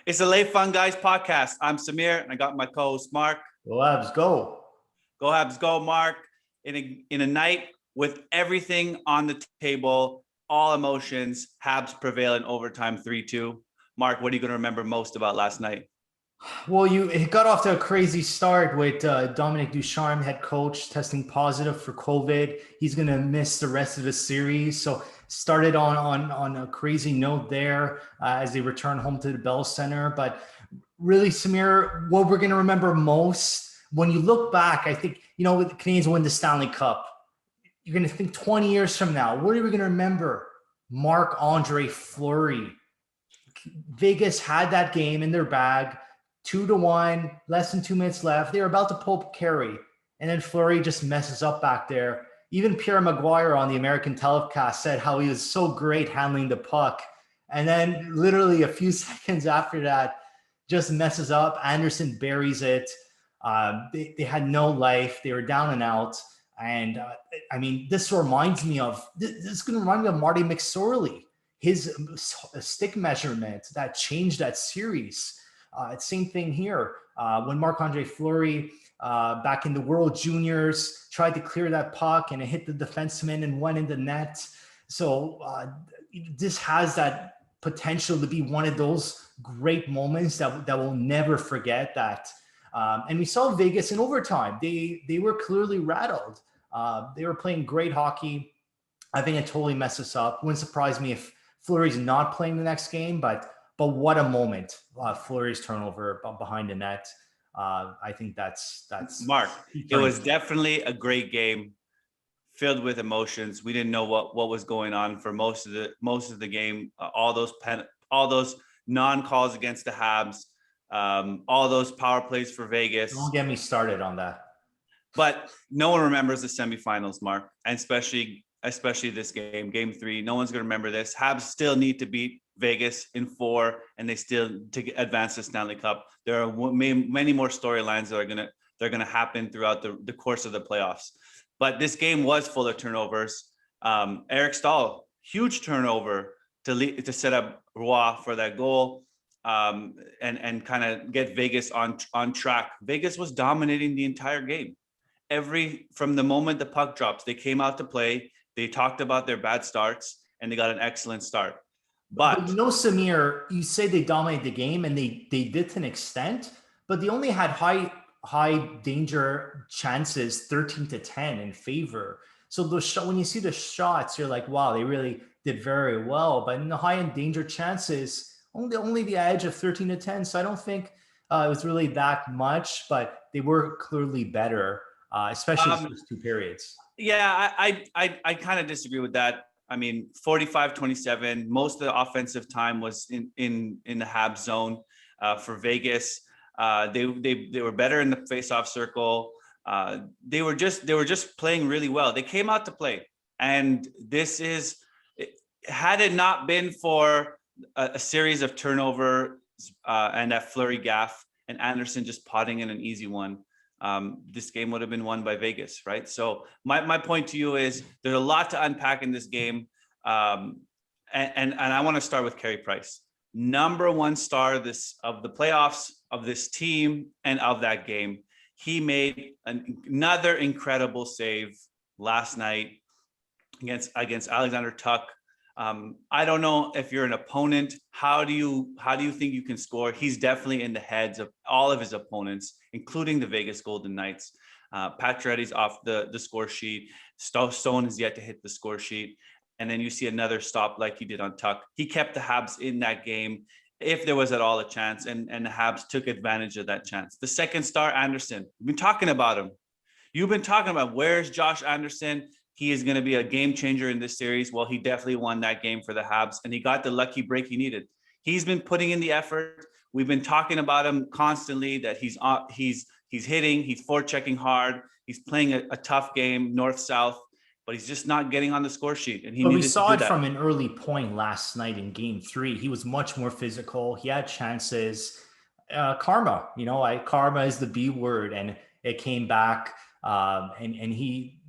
It's the Late Fun Guys podcast. I'm Samir, and I got my co-host Mark. Go Habs, go. Go Habs, go, Mark. In a night with everything on the table, all emotions, Habs prevail in overtime 3-2. Mark, what are you going to remember most about last night? Well, it got off to a crazy start with Dominic Ducharme, head coach, testing positive for COVID. He's going to miss the rest of the series. So started on a crazy note there as they return home to the Bell Center. But really, Samir, what we're going to remember most when you look back, I think, the Canadiens win the Stanley Cup. You're going to think 20 years from now, what are we going to remember? Marc-Andre Fleury. Vegas had that game in their bag. 2-1, less than 2 minutes left. They were about to pull carry, and then Fleury just messes up back there. Even Pierre Maguire on the American telecast said how he was so great handling the puck. And then literally a few seconds after that, just messes up. Anderson buries it. They had no life. They were down and out. And this reminds me of, this is going to remind me of Marty McSorley, his stick measurement that changed that series. Same thing here. When Marc-Andre Fleury, back in the World Juniors, tried to clear that puck and it hit the defenseman and went in the net. So this has that potential to be one of those great moments that we'll never forget that. And we saw Vegas in overtime. They were clearly rattled. They were playing great hockey. I think it totally messed us up. Wouldn't surprise me if Fleury's not playing the next game, but what a moment. Fleury's turnover behind the net. I think that's Mark. It was definitely a great game, filled with emotions. We didn't know what was going on for most of the game. All those non-calls against the Habs, all those power plays for Vegas. Don't get me started on that. But no one remembers the semifinals, Mark, and especially this game, Game 3. No one's going to remember this. Habs still need to beat Vegas in 4, and they still to advance the Stanley Cup. There are many more storylines that are gonna happen throughout the course of the playoffs. But this game was full of turnovers. Eric Stahl, huge turnover to set up Roy for that goal, and kind of get Vegas on track. Vegas was dominating the entire game. From the moment the puck drops, they came out to play. They talked about their bad starts, and they got an excellent start. But Samir, you say they dominated the game, and they did to an extent, but they only had high danger chances, 13-10 in favor. So when you see the shots, you're like, wow, they really did very well. But in the high end danger chances, only the edge of 13-10. So I don't think it was really that much, but they were clearly better, especially in those two periods. Yeah, I kind of disagree with that. 45-27. Most of the offensive time was in the Habs zone for Vegas. They were better in the face-off circle. They were just playing really well. They came out to play, and had it not been for a series of turnover and that Fleury gaffe and Anderson just potting in an easy one, this game would have been won by Vegas, right? So my point to you is there's a lot to unpack in this game. And I want to start with Carey Price, number one star of the playoffs, of this team, and of that game. He made another incredible save last night against Alexander Tuch. I don't know if you're an opponent. How do you think you can score? He's definitely in the heads of all of his opponents, including the Vegas Golden Knights. Pacioretty's off the score sheet. Stone is yet to hit the score sheet. And then you see another stop like he did on Tuch. He kept the Habs in that game if there was at all a chance, and the Habs took advantage of that chance. The second star, Anderson. We've been talking about him. You've been talking about where's Josh Anderson? He is going to be a game changer in this series. Well, he definitely won that game for the Habs, and he got the lucky break he needed. He's been putting in the effort. We've been talking about him constantly, that he's hitting, he's forechecking hard, he's playing a tough game, north-south, but he's just not getting on the score sheet. And we saw it from an early point last night in Game 3. He was much more physical. He had chances. Karma, karma is the B word, and it came back. And he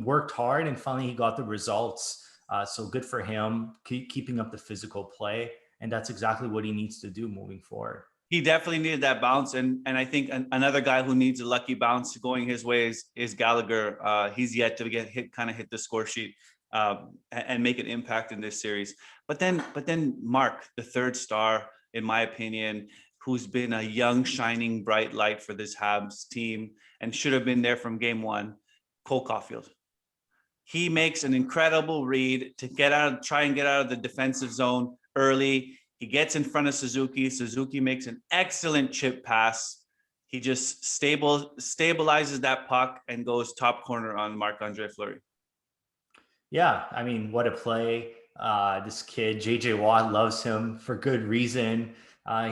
worked hard, and finally he got the results. So good for him, keeping up the physical play. And that's exactly what he needs to do moving forward. He definitely needed that bounce, and I think another guy who needs a lucky bounce going his way is Gallagher. He's yet to hit the score sheet and make an impact in this series. But then Mark, the third star, in my opinion, who's been a young, shining, bright light for this Habs team and should have been there from game one, Cole Caulfield. He makes an incredible read to try and get out of the defensive zone early. He gets in front of Suzuki. Suzuki makes an excellent chip pass. He just stabilizes that puck and goes top corner on Marc-Andre Fleury. Yeah, I mean, what a play. This kid, JJ Watt, loves him for good reason.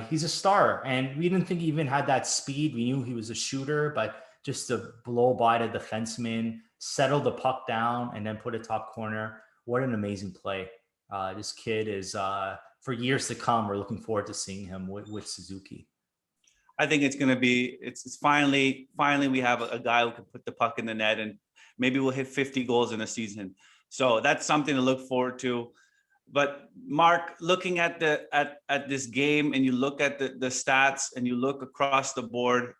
He's a star, and we didn't think he even had that speed. We knew he was a shooter, but just to blow by the defenseman, settle the puck down, and then put it top corner. What an amazing play. This kid is... for years to come, we're looking forward to seeing him with Suzuki. I think it's going to be, it's finally we have a guy who can put the puck in the net, and maybe we'll hit 50 goals in a season. So that's something to look forward to. But Mark, looking at this game, and you look at the stats, and you look across the board,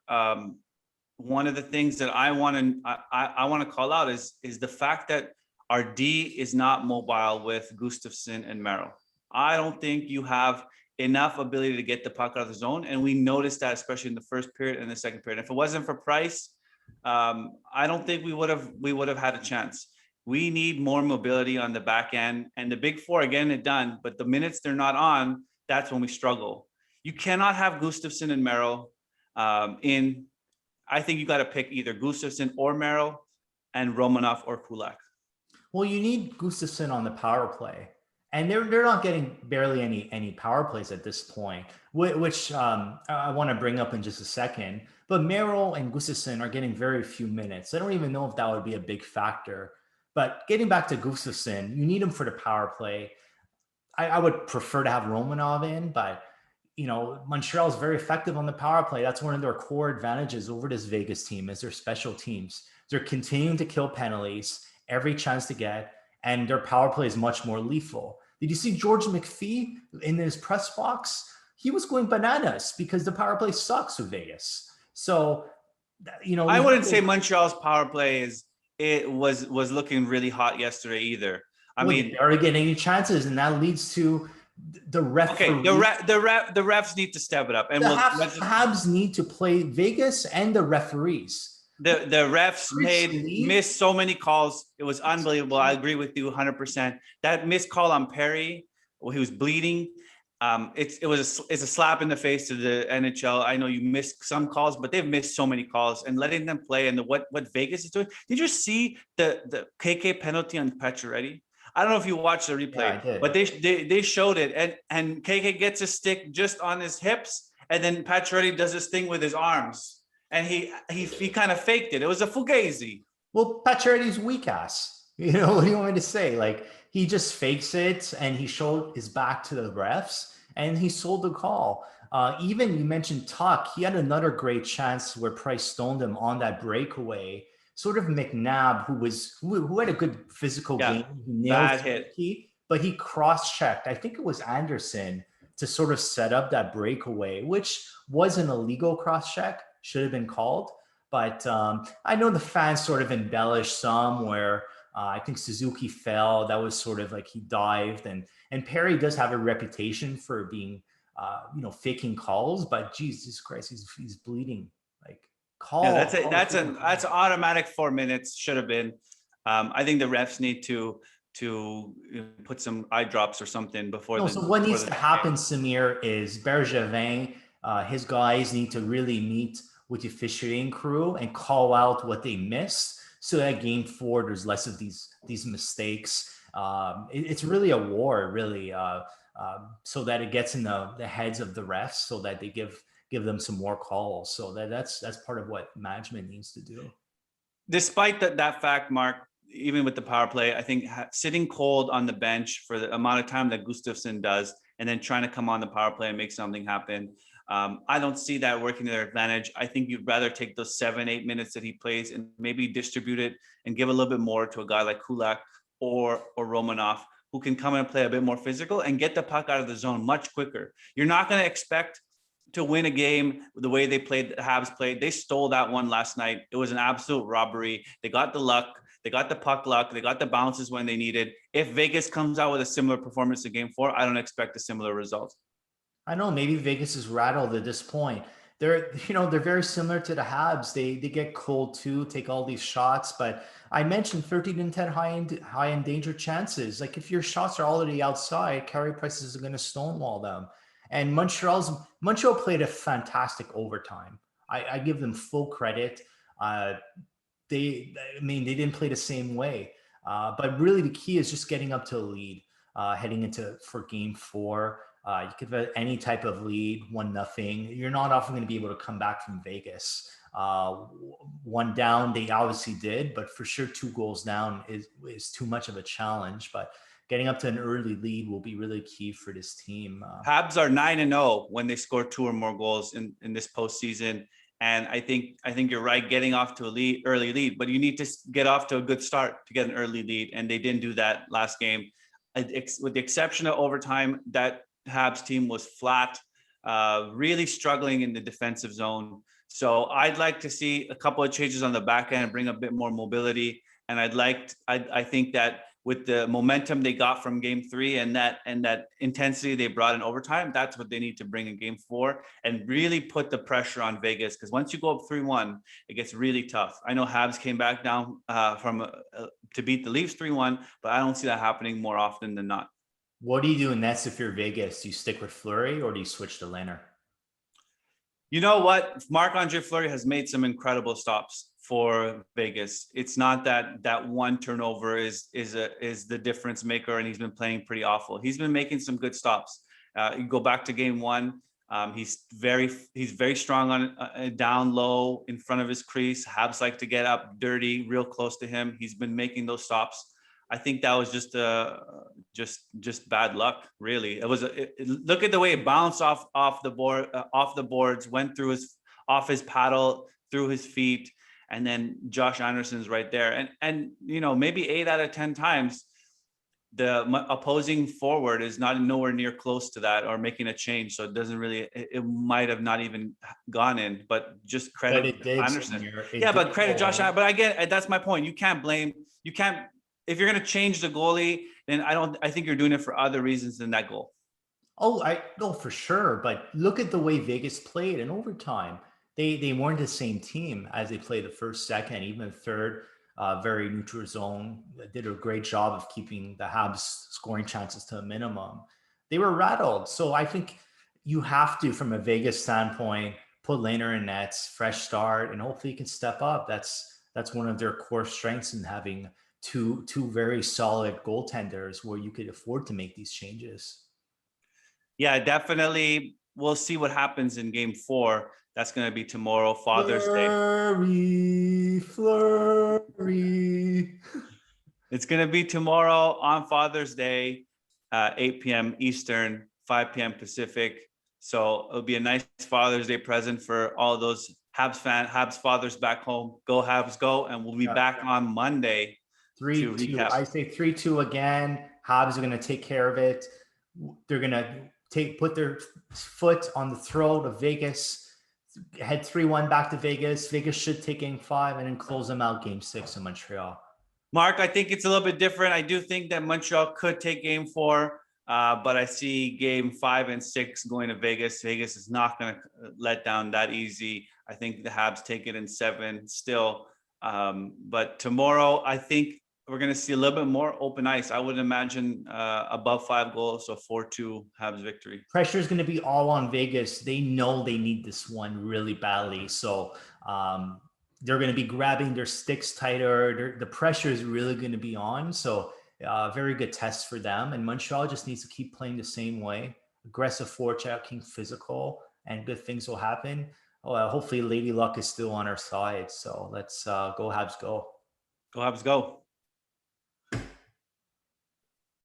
one of the things that I want to call out is the fact that our D is not mobile with Gustafsson and Merrill. I don't think you have enough ability to get the puck out of the zone. And we noticed that, especially in the first period and the second period. If it wasn't for Price, I don't think we would have had a chance. We need more mobility on the back end, and the big four are getting it done. But the minutes they're not on, that's when we struggle. You cannot have Gustafsson and Merrill in. I think you got to pick either Gustafsson or Merrill, and Romanov or Kulak. Well, you need Gustafsson on the power play. And they're not getting barely any power plays at this point, which I want to bring up in just a second. But Merrill and Gustafsson are getting very few minutes. I don't even know if that would be a big factor. But getting back to Gustafsson, you need him for the power play. I would prefer to have Romanov in, but Montreal is very effective on the power play. That's one of their core advantages over this Vegas team, is their special teams. They're continuing to kill penalties every chance to get, and their power play is much more lethal. Did you see George McPhee in his press box? He was going bananas because the power play sucks with Vegas. So, I wouldn't say Montreal's power play was looking really hot yesterday either. I mean, they are getting any chances, and that leads to the ref. Okay, the refs need to step it up, and the Habs need to play Vegas and the referees. The refs missed so many calls. It was unbelievable. I agree with you 100%. That missed call on Perry, he was bleeding. It's a slap in the face to the NHL. I know you missed some calls, but they've missed so many calls, and letting them play, and what Vegas is doing. Did you see the KK penalty on Pacioretty? I don't know if you watched the replay, but they showed it, and KK gets a stick just on his hips, and then Pacioretty does this thing with his arms. And he kind of faked it. It was a fugazi. Well, Pacioretty's weak ass. What do you want me to say? Like, he just fakes it, and he showed his back to the refs, and he sold the call. Even you mentioned Tuck. He had another great chance where Price stoned him on that breakaway. Sort of McNabb, who had a good physical game. He nailed it, but he cross-checked. I think it was Anderson to sort of set up that breakaway, which was an illegal cross-check. Should have been called, but I know the fans sort of embellished some where I think Suzuki fell. That was sort of like he dived, and Perry does have a reputation for being, faking calls. But Jesus Christ, he's bleeding. Like, call. Yeah, that's an automatic 4 minutes. Should have been. I think the refs need to put some eye drops or something before. So what needs to happen, Samir, is Bergevin, his guys need to really meet with the officiating crew and call out what they missed, so that game 4 there's less of these mistakes. It's really a war, really, so that it gets in the heads of the refs, so that they give them some more calls. So that's part of what management needs to do. Despite that fact, Mark, even with the power play, I think sitting cold on the bench for the amount of time that Gustafsson does, and then trying to come on the power play and make something happen, I don't see that working to their advantage. I think you'd rather take those 7-8 minutes that he plays and maybe distribute it and give a little bit more to a guy like Kulak or Romanov, who can come in and play a bit more physical and get the puck out of the zone much quicker. You're not going to expect to win a game the way the Habs played. They stole that one last night. It was an absolute robbery. They got the luck. They got the puck luck. They got the bounces when they needed. If Vegas comes out with a similar performance in game 4, I don't expect a similar result. I know maybe Vegas is rattled at this point. They're very similar to the Habs. They get cold too, take all these shots. But I mentioned 13 and 10 high in danger chances. Like if your shots are already outside, Carey Price are going to stonewall them. And Montreal played a fantastic overtime. I give them full credit. They didn't play the same way. But really the key is just getting up to a lead, heading for game 4. You could have any type of lead, 1-0. You're not often going to be able to come back from Vegas. One down, they obviously did, but for sure 2 goals down is too much of a challenge. But getting up to an early lead will be really key for this team. Habs are 9-0 when they score 2 or more goals in this postseason. And I think you're right, getting off to early lead, but you need to get off to a good start to get an early lead. And they didn't do that last game. With the exception of overtime, that Habs team was flat, really struggling in the defensive zone. So I'd like to see a couple of changes on the back end and bring a bit more mobility. And I think that with the momentum they got from game 3 and that intensity they brought in overtime, that's what they need to bring in game 4 and really put the pressure on Vegas. Because once you go up 3-1, it gets really tough. I know Habs came back down to beat the Leafs 3-1, but I don't see that happening more often than not. What do you do next if you're Vegas? Do you stick with Fleury or do you switch to Leonard? You know what? Marc-Andre Fleury has made some incredible stops for Vegas. It's not that one turnover is the difference maker, and he's been playing pretty awful. He's been making some good stops. You go back to game 1. He's very strong on down low in front of his crease. Habs like to get up dirty, real close to him. He's been making those stops. I think that was just bad luck, really. Look at the way it bounced off the boards, went through off his paddle, through his feet, and then Josh Anderson's right there. And maybe 8 out of 10 times the opposing forward is nowhere near close to that or making a change. So it might have not even gone in, but just credit Anderson. But credit Josh. But again, that's my point. You can't, if you're going to change the goalie, then I think you're doing it for other reasons than that goal. For sure. But look at the way Vegas played in overtime. They weren't the same team as they played the first, second, even third. Very neutral zone. Did a great job of keeping the Habs scoring chances to a minimum. They were rattled. So I think you have to, from a Vegas standpoint, put Lehner in nets, fresh start, and hopefully he can step up. That's one of their core strengths in having two very solid goaltenders where you could afford to make these changes. Yeah, definitely. We'll see what happens in game 4. That's going to be tomorrow, Father's Day. Fleury. It's going to be tomorrow on Father's Day, 8 p.m. Eastern, 5 p.m. Pacific. So it'll be a nice Father's Day present for all those Habs fathers back home. Go Habs, go. And we'll be back on Monday. 3-2. I say 3-2 again. Habs are going to take care of it. They're going to put their foot on the throat of Vegas, head 3-1 back to Vegas. Vegas should take game 5 and then close them out game 6 in Montreal. Mark, I think it's a little bit different. I do think that Montreal could take game 4, but I see game 5 and 6 going to Vegas. Vegas is not going to let down that easy. I think the Habs take it in 7 still. But tomorrow, I think we're going to see a little bit more open ice. I would imagine above 5 goals, so 4-2 Habs victory. Pressure is going to be all on Vegas. They know they need this one really badly. So they're going to be grabbing their sticks tighter. The pressure is really going to be on. So very good test for them. And Montreal just needs to keep playing the same way. Aggressive forechecking, physical, and good things will happen. Hopefully Lady Luck is still on our side. So let's go Habs go. Go Habs go.